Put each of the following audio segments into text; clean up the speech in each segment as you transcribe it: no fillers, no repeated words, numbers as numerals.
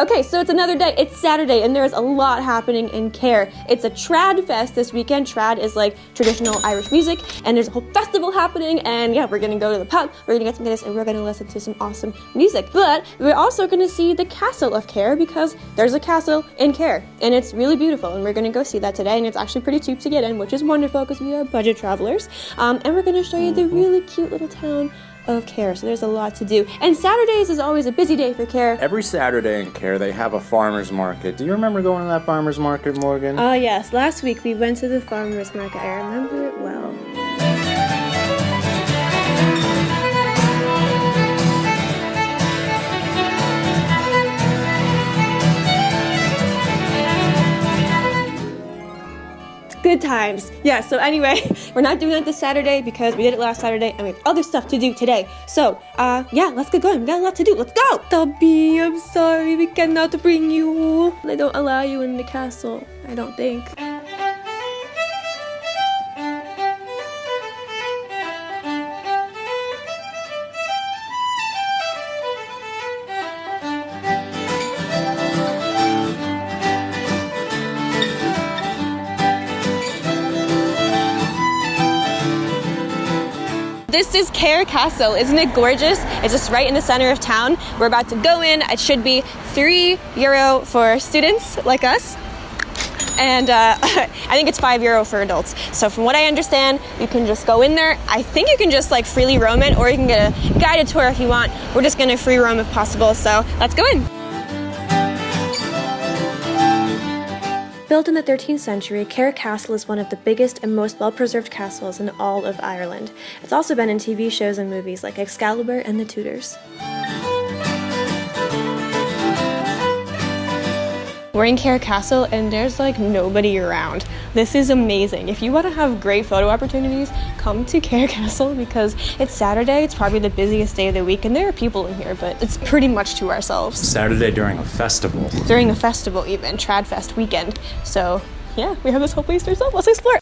Okay, so it's another day. It's Saturday, and there's a lot happening in Cahir. It's a trad fest this weekend. Trad is like traditional Irish music, and there's a whole festival happening, and yeah, we're gonna go to the pub, we're gonna get some Guinness, and we're gonna listen to some awesome music. But we're also gonna see the castle of Cahir, because there's a castle in Cahir, and it's really beautiful, and we're gonna go see that today, and it's actually pretty cheap to get in, which is wonderful, because we are budget travelers. And we're gonna show you the really cute little town of Cahir, so there's a lot to do. And Saturdays is always a busy day for Cahir. Every Saturday in Cahir, they have a farmer's market. Do you remember going to that farmer's market, Morgan? Oh yes, last week we went to the farmer's market. I remember it well. Good times. Yeah, so anyway, we're not doing that this Saturday because we did it last Saturday and we have other stuff to do today. So, yeah, let's get going. We got a lot to do. Let's go! Tubby, I'm sorry, we cannot bring you. They don't allow you in the castle, I don't think. This is Cahir Castle. Isn't it gorgeous? It's just right in the center of town. We're about to go in. It should be €3 for students like us. And I think it's €5 for adults. So from what I understand, you can just go in there. I think you can just like freely roam it, or you can get a guided tour if you want. We're just gonna free roam if possible. So let's go in. Built in the 13th century, Cahir Castle is one of the biggest and most well-preserved castles in all of Ireland. It's also been in TV shows and movies like Excalibur and The Tudors. We're in Cahir Castle and there's like nobody around. This is amazing. If you want to have great photo opportunities, come to Cahir Castle because it's Saturday. It's probably the busiest day of the week and there are people in here, but it's pretty much to ourselves. Saturday during a festival. During a festival even, Trad Fest weekend. So yeah, we have this whole place to ourselves. Let's explore.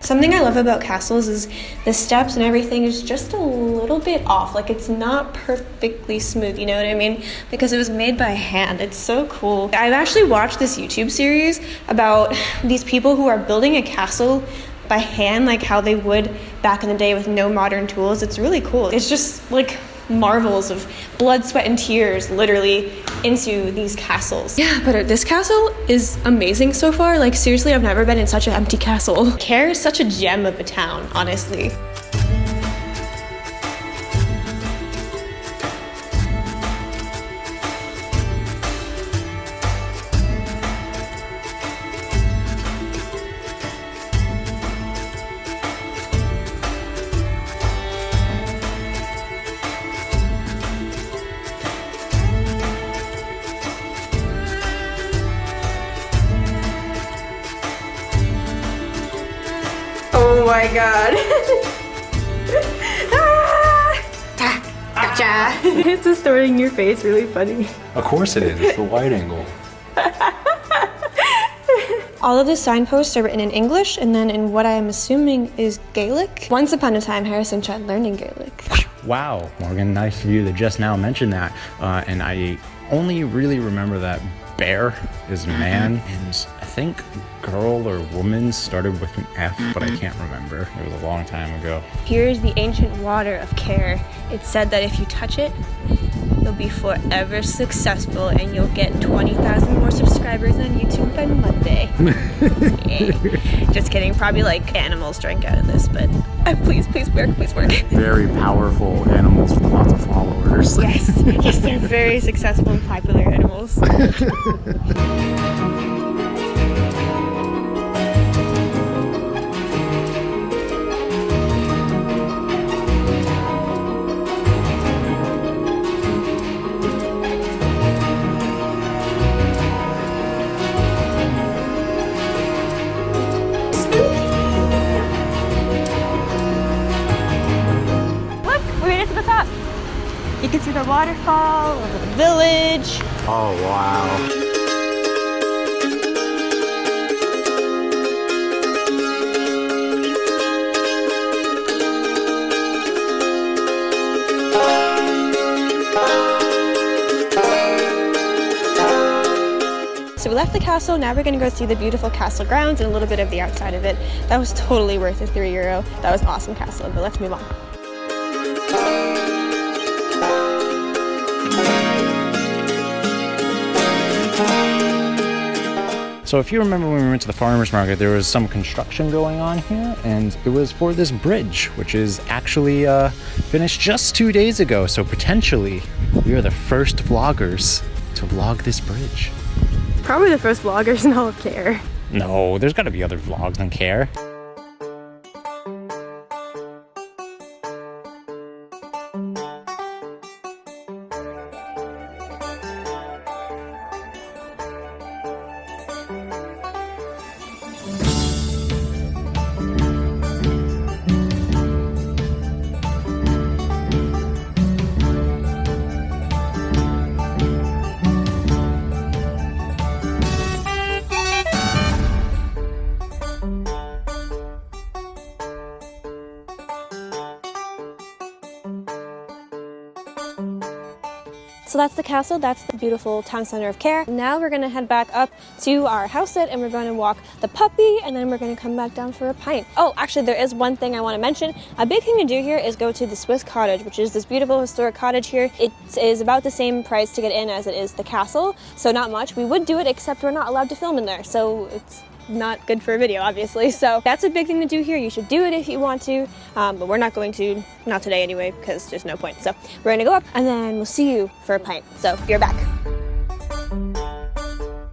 Something I love about castles is the steps and everything is just a little bit off. Like it's not perfectly smooth, you know what I mean? Because it was made by hand. It's so cool. I've actually watched this YouTube series about these people who are building a castle by hand, like how they would back in the day with no modern tools. It's really cool. It's just like marvels of blood, sweat, and tears literally into these castles. Yeah, but this castle is amazing so far. Like seriously, I've never been in such an empty castle. Cahir is such a gem of a town, honestly. Oh my god. Gotcha. It's distorting your face really funny. Of course it is. It's the wide angle. All of the signposts are written in English and then in what I am assuming is Gaelic. Once upon a time, Harrison tried learning Gaelic. Wow, Morgan, nice of you to just now mention that. And I only really remember that bear is man, and I think girl or woman started with an F, but I can't remember. It was a long time ago. Here's the ancient water of Cahir. It's said that if you touch it, you'll be forever successful and you'll get 20,000 more subscribers on YouTube by Monday. Yeah. Just kidding, probably like animals drank out of this, but please work, please work. Very powerful animals with lots of followers. Yes, they're very successful and popular animals. Look, we made it to the top. You can see the waterfall, the village. Oh, wow. So we left the castle, now we're gonna go see the beautiful castle grounds and a little bit of the outside of it. That was totally worth it, €3. That was an awesome castle, but let's move on. So if you remember when we went to the farmer's market, there was some construction going on here, and it was for this bridge, which is actually finished just 2 days ago. So potentially, we are the first vloggers to vlog this bridge. Probably the first vloggers in all of Cahir. No, there's gotta be other vlogs than Cahir. So that's the castle, that's the beautiful town center of Cahir. Now we're gonna head back up to our houselet and we're gonna walk the puppy and then we're gonna come back down for a pint. Oh, actually there is one thing I wanna mention. A big thing to do here is go to the Swiss Cottage, which is this beautiful historic cottage here. It is about the same price to get in as it is the castle, so not much. We would do it, except we're not allowed to film in there, so it's not good for a video, obviously. So that's a big thing to do here. You should do it if you want to, but we're not going to, not today anyway, because there's no point. So we're gonna go up and then we'll see you for a pint. So be right back.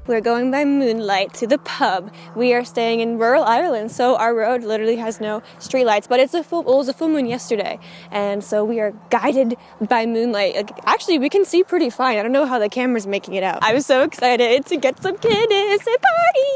We're going by moonlight to the pub. We are staying in rural Ireland, so our road literally has no street lights, but it was a full moon yesterday, and so we are guided by moonlight. Like, actually, we can see pretty fine. I don't know how the camera's making it out. I'm so excited to get some Guinness and party!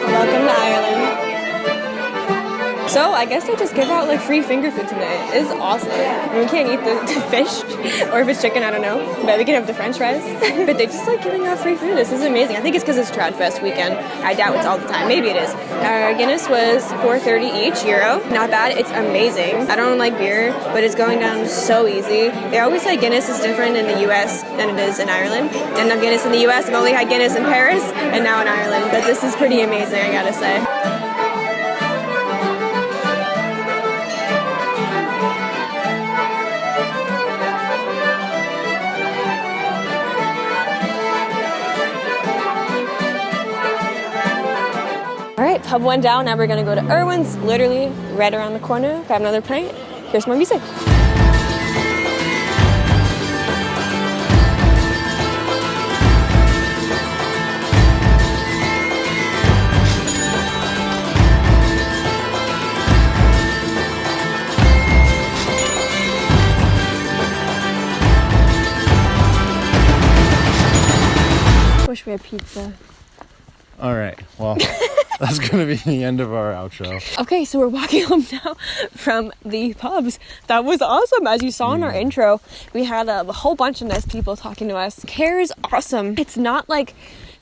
Welcome to Ireland. So I guess they just give out like free finger food today. It's awesome. I mean, we can't eat the fish, or if it's chicken, I don't know. But we can have the French fries. But they're just like giving out free food. This is amazing. I think it's because it's Trout Fest weekend. I doubt it's all the time. Maybe it is. Our Guinness was €4.30 each, euro. Not bad. It's amazing. I don't like beer, but it's going down so easy. They always say Guinness is different in the US than it is in Ireland. Didn't have Guinness in the US. I've only had Guinness in Paris and now in Ireland. But this is pretty amazing, I gotta say. All right, pub one down. Now we're gonna go to Irwin's, literally right around the corner. Grab another pint. Here's more music. Wish we had pizza. All right, well, that's gonna be the end of our outro. Okay, so we're walking home now from the pubs. That was awesome. As you saw in our intro, we had a whole bunch of nice people talking to us. Cahir is awesome. It's not like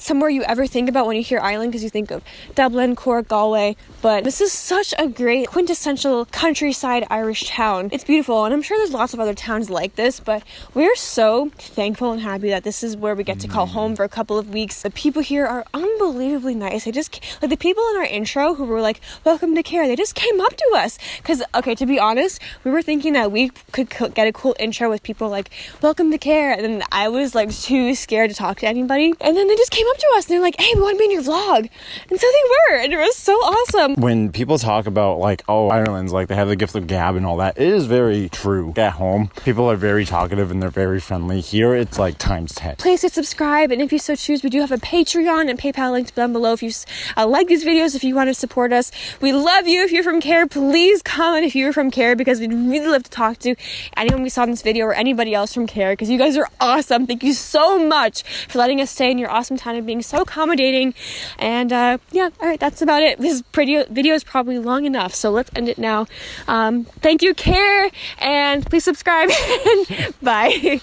somewhere you ever think about when you hear Ireland, because you think of Dublin, Cork, Galway, but this is such a great quintessential countryside Irish town. It's beautiful, and I'm sure there's lots of other towns like this, but we're so thankful and happy that this is where we get to call home for a couple of weeks. The people here are unbelievably nice. They just, like the people in our intro who were like, welcome to Cahir, they just came up to us. Because, okay, to be honest, we were thinking that we could get a cool intro with people like, welcome to Cahir, and then I was like too scared to talk to anybody, and then they just came up to us and they're like, hey, we want to be in your vlog. And so they were, and it was so awesome. When people talk about like, oh, Ireland's like they have the gift of gab and all that, it is very true. At home, people are very talkative and they're very friendly. Here, it's like times 10. Please hit subscribe, and if you so choose, we do have a Patreon and PayPal links down below if you like these videos, if you want to support us. We love you. If you're from Cahir, please comment if you're from Cahir, because we'd really love to talk to anyone we saw in this video or anybody else from Cahir, because you guys are awesome. Thank you so much for letting us stay in your awesome town and being so accommodating. And yeah, all right, that's about it. This video is probably long enough, so let's end it now. Thank you, Cahir, and please subscribe. Bye.